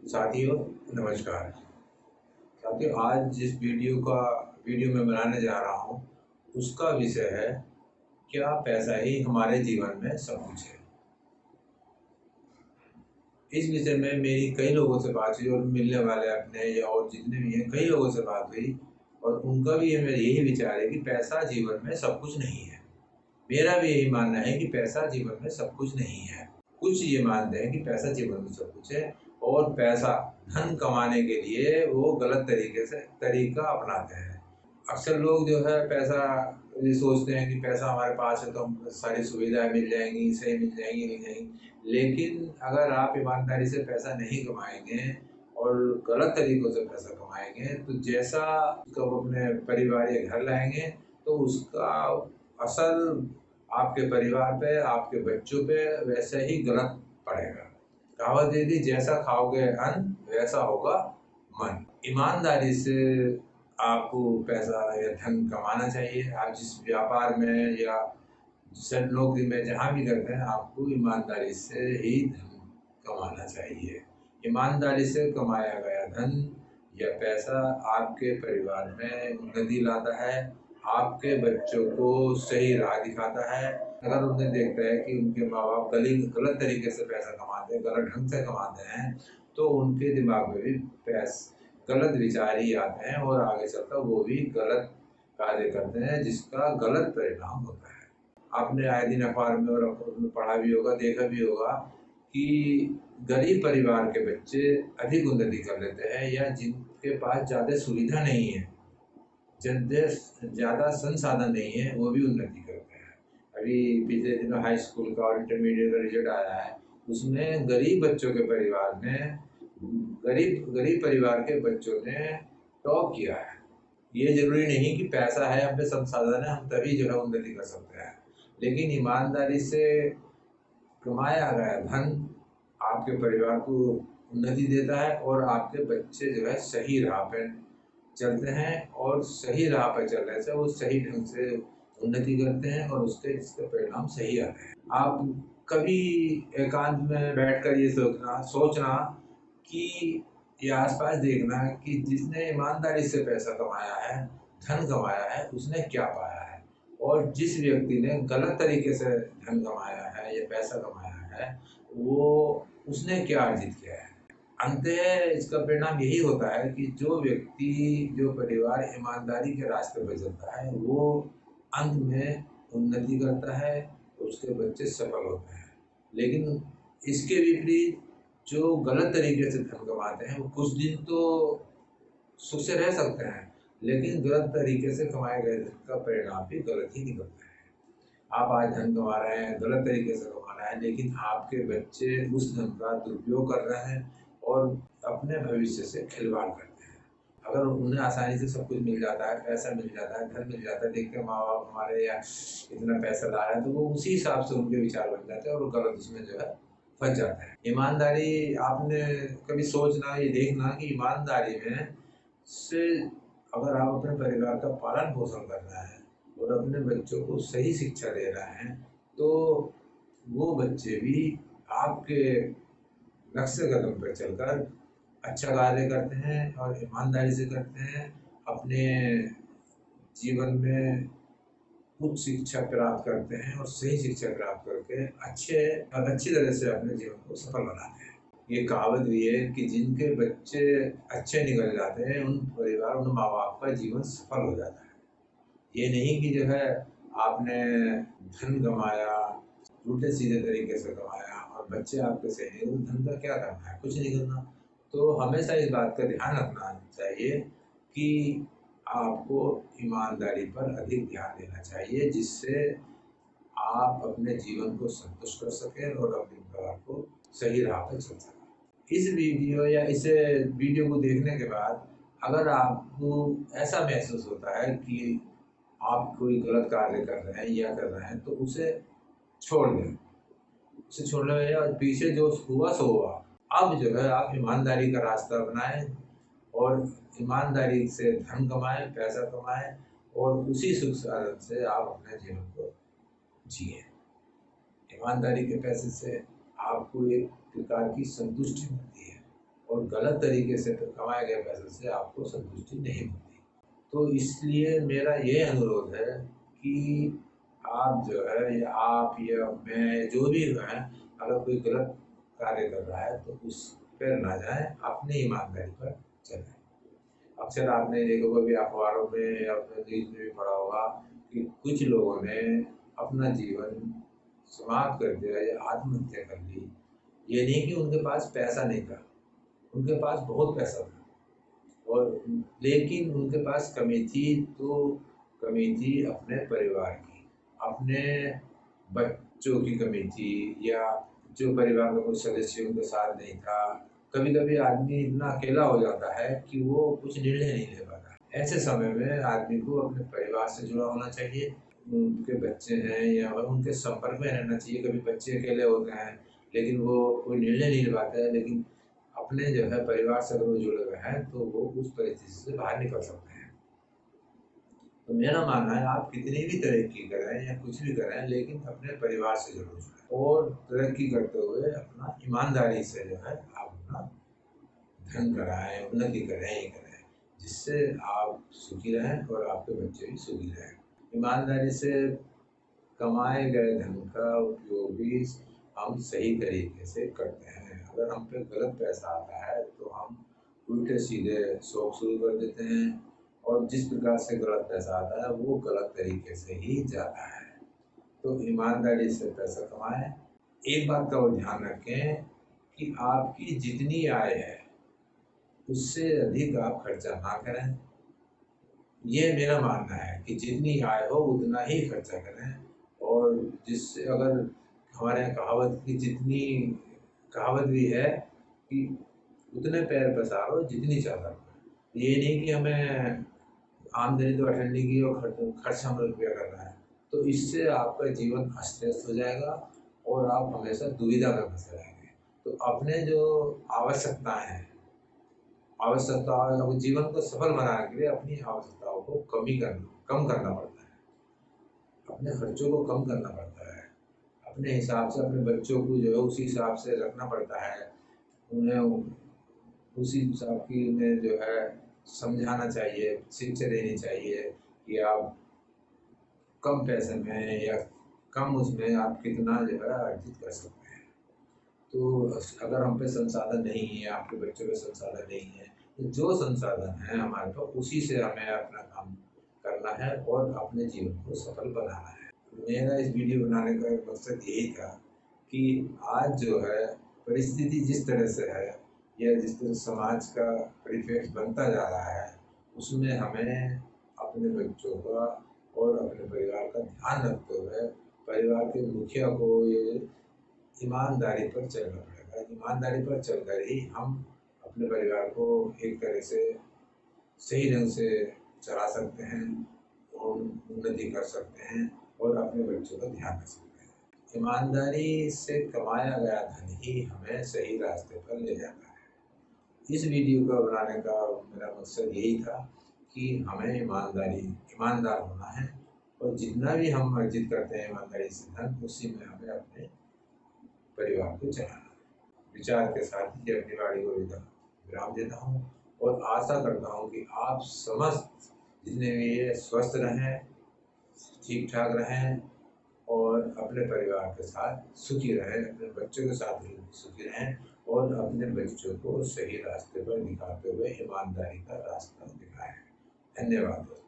साथियों नमस्कार। साथियों, आज जिस वीडियो मैं बनाने जा रहा हूँ उसका विषय है, क्या पैसा ही हमारे जीवन में सब कुछ है। इस विषय में मेरी कई लोगों से बात हुई और मिलने वाले अपने या और जितने भी हैं कई लोगों से बात हुई और उनका भी मेरा यही विचार है कि पैसा जीवन में सब कुछ नहीं है। मेरा भी यही मानना है कि पैसा जीवन में सब कुछ नहीं है। कुछ ये मानते हैं कि पैसा जीवन में सब कुछ है और पैसा धन कमाने के लिए वो गलत तरीका अपनाते हैं। अक्सर लोग जो है पैसा ये सोचते हैं कि पैसा हमारे पास है तो हम सारी सुविधाएं मिल जाएंगी, सही मिल जाएंगी, नहीं जाएंगी। लेकिन अगर आप ईमानदारी से पैसा नहीं कमाएंगे और गलत तरीकों से पैसा कमाएंगे तो जैसा कब अपने परिवार या घर लाएंगे तो उसका असर आपके परिवार पे, आपके बच्चों पे वैसे ही गलत पड़ेगा। कहावत ये थी, जैसा खाओगे अन्न वैसा होगा मन। ईमानदारी से आपको पैसा या धन कमाना चाहिए। आप जिस व्यापार में या जिस नौकरी में जहाँ भी करते हैं आपको ईमानदारी से ही धन कमाना चाहिए। ईमानदारी से कमाया गया धन या पैसा आपके परिवार में उन्नति लाता है, आपके बच्चों को सही राह दिखाता है। अगर उन्हें देखता है कि उनके माँ बाप गलत तरीके से पैसा कमाते हैं, गलत ढंग से कमाते हैं, तो उनके दिमाग में भी गलत विचार ही आते हैं और आगे चलकर वो भी गलत कार्य करते हैं जिसका गलत परिणाम होता है। आपने आए दिन अखबार में और उसमें पढ़ा भी होगा, देखा भी होगा कि गरीब परिवार के बच्चे अधिक उन्नति कर लेते हैं या जिनके पास ज़्यादा सुविधा नहीं है, ज़्यादा संसाधन नहीं है, वो भी उन्नति करते हैं। अभी पिछले दिनों हाई स्कूल का और इंटरमीडिएट का रिजल्ट आया है, उसमें गरीब बच्चों के परिवार ने गरीब परिवार के बच्चों ने टॉप किया है। ये जरूरी नहीं कि पैसा है, हम पे संसाधन है, हम तभी जो है उन्नति कर सकते हैं। लेकिन ईमानदारी से कमाया गया धन आपके परिवार को उन्नति देता है और आपके बच्चे जो है सही राह पे चलते हैं और सही राह पर चलने से वो सही ढंग से उन्नति करते हैं और इसके परिणाम सही आते हैं। आप कभी एकांत में बैठकर ये सोचना कि ये आसपास देखना कि जिसने ईमानदारी से पैसा कमाया है, धन कमाया है, उसने क्या पाया है और जिस व्यक्ति ने गलत तरीके से धन कमाया है या पैसा कमाया है वो उसने क्या अर्जित किया है। अंततः इसका परिणाम यही होता है कि जो व्यक्ति, जो परिवार ईमानदारी के रास्ते पर चलता है वो अंत में उन्नति करता है, उसके बच्चे सफल होते हैं। लेकिन इसके विपरीत जो गलत तरीके से धन कमाते हैं वो कुछ दिन तो सुख से रह सकते हैं, लेकिन गलत तरीके से कमाए गए धन का परिणाम भी गलत ही निकलता है। आप आज धन कमा रहे हैं, गलत तरीके से कमा रहे हैं, लेकिन आपके बच्चे उस धन का दुरुपयोग कर रहे हैं और अपने भविष्य से खिलवाड़ करते हैं। अगर उन्हें आसानी से सब कुछ मिल जाता है, पैसा मिल जाता है, धन मिल जाता है, देखते माँ बाप हमारे या इतना पैसा ला रहे हैं, तो वो उसी हिसाब से उनके विचार बन जाते हैं और वो गलत उसमें जो है फंस जाते हैं। ईमानदारी, आपने कभी सोचना, ये देखना कि ईमानदारी में से अगर आप अपने परिवार का पालन पोषण कर रहे हैं और अपने बच्चों को सही शिक्षा दे रहे हैं तो वो बच्चे भी आपके लक्ष्य कदम पर चलकर अच्छा कार्य करते हैं और ईमानदारी से करते हैं। अपने जीवन में उच्च शिक्षा प्राप्त करते हैं और सही शिक्षा प्राप्त करके अच्छी तरह से अपने जीवन को सफल बनाते हैं। ये कहावत भी है कि जिनके बच्चे अच्छे निकल जाते हैं उन माँ बाप का जीवन सफल हो जाता है। ये नहीं कि जो है आपने धन कमाया, उल्टे सीधे तरीके से कमाया और बच्चे आपके सही नहीं, उस धन का क्या करना है, कुछ नहीं करना। तो हमेशा इस बात का ध्यान रखना चाहिए कि आपको ईमानदारी पर अधिक ध्यान देना चाहिए, जिससे आप अपने जीवन को संतुष्ट कर सकें और अपने परिवार को सही राह पर चल सकें। इस वीडियो को देखने के बाद अगर आपको ऐसा महसूस होता है कि आप कोई गलत कार्य कर रहे हैं या कर रहे हैं तो उसे छोड़ दें। उसे छोड़ने में और पीछे जो हुआ सो हुआ, अब जो है आप ईमानदारी का रास्ता अपनाएं और ईमानदारी से धन कमाएं, पैसा कमाएं और उसी सुख साधन से आप अपने जीवन को जिए। ईमानदारी के पैसे से आपको एक प्रकार की संतुष्टि मिलती है और गलत तरीके से कमाए गए पैसे से आपको संतुष्टि नहीं मिलती। तो इसलिए मेरा ये अनुरोध है कि आप जो है, या आप या मैं, जो भी है, अगर कोई गलत कार्य कर रहा है तो उस पर ना जाएं, अपनी ईमानदारी पर चलें। अक्सर आपने देखा होगा, भी अखबारों में या अपने न्यूज़ में भी पढ़ा होगा कि कुछ लोगों ने अपना जीवन समाप्त कर दिया या आत्महत्या कर ली। ये नहीं कि उनके पास पैसा नहीं था, उनके पास बहुत पैसा था, और लेकिन उनके पास कमी थी, तो कमी थी अपने परिवार की, अपने बच्चों की कमी थी, या जो परिवार में कोई सदस्य उनके साथ नहीं था। कभी कभी आदमी इतना अकेला हो जाता है कि वो कुछ निर्णय नहीं ले पाता। ऐसे समय में आदमी को अपने परिवार से जुड़ा होना चाहिए, उनके बच्चे हैं या उनके संपर्क में रहना चाहिए। कभी बच्चे अकेले होते हैं लेकिन वो कोई निर्णय नहीं ले पाते हैं, लेकिन अपने जो है परिवार से अगर वो जुड़े हुए हैं तो वो उस परिस्थिति से बाहर निकल सकते हैं। तो मेरा मानना है, आप कितनी भी तरक्की करें या कुछ भी करें, लेकिन अपने परिवार से जरूर जुड़ें, और तरक्की करते हुए अपना ईमानदारी से जो है आप अपना धन कराएं, उन्नति करें ही करें, जिससे आप सुखी रहें और आपके बच्चे भी सुखी रहें। ईमानदारी से कमाए गए धन का उपयोग भी हम सही तरीके से करते हैं। अगर हम पे गलत पैसा आता है तो हम उल्टे सीधे शौक शुरू कर देते हैं, और जिस प्रकार से गलत पैसा आता है वो गलत तरीके से ही जाता है। तो ईमानदारी से पैसा कमाएं। एक बात का और ध्यान रखें कि आपकी जितनी आय है उससे अधिक आप खर्चा ना करें। ये मेरा मानना है कि जितनी आय हो उतना ही खर्चा करें, और जिससे, अगर हमारे यहाँ कहावत भी है कि उतने पैर पसारो जितनी चादर हो। ये नहीं कि हमें आमदनी तो अठन्नी की और खर्च हम रुपया करना है, तो इससे आपका जीवन अस्त व्यस्त हो जाएगा और आप हमेशा दुविधा में फंसे रहेंगे। तो अपने जो आवश्यकताएं हैं, अब जीवन को सफल बनाने के लिए अपनी आवश्यकताओं को कम करना पड़ता है, अपने खर्चों को कम करना पड़ता है, अपने हिसाब से अपने बच्चों को जो है उसी हिसाब से रखना पड़ता है। उन्हें उसी हिसाब की उन्हें जो है समझाना चाहिए, शिक्षा देनी चाहिए कि आप कम पैसे में या कम उसमें आप कितना जो है अर्जित कर सकते हैं। तो अगर हम पे संसाधन नहीं है, आपके बच्चों पे संसाधन नहीं है, तो जो संसाधन है हमारे पास उसी से हमें अपना काम करना है और अपने जीवन को सफल बनाना है। मेरा इस वीडियो बनाने का मकसद यही था कि आज जो है परिस्थिति जिस तरह से है, या जिस तरह समाज का परिपेक्ष बनता जा रहा है, उसमें हमें अपने बच्चों का और अपने परिवार का ध्यान रखते हुए परिवार के मुखिया को ये ईमानदारी पर चलना पड़ेगा। ईमानदारी पर चलकर ही हम अपने परिवार को एक तरह से सही ढंग से चला सकते हैं और उन्नति कर सकते हैं और अपने बच्चों का ध्यान रख सकते हैं। ईमानदारी से कमाया गया धन ही हमें सही रास्ते पर ले जाता है। इस वीडियो को बनाने का मेरा मकसद यही था कि हमें ईमानदार होना है, और जितना भी हम अर्जित करते हैं ईमानदारी से धन, उसी में हमें अपने परिवार को चलाना है। विचार के साथ ही अपनी वाणी को विराम देता हूँ, और आशा करता हूँ कि आप समस्त जितने भी ये स्वस्थ रहें, ठीक ठाक रहें, और अपने परिवार के साथ सुखी रहें, अपने बच्चों के साथ भी सुखी रहें, और अपने बच्चों को सही रास्ते पर दिखाते हुए ईमानदारी का रास्ता दिखाएं। धन्यवाद दोस्तों।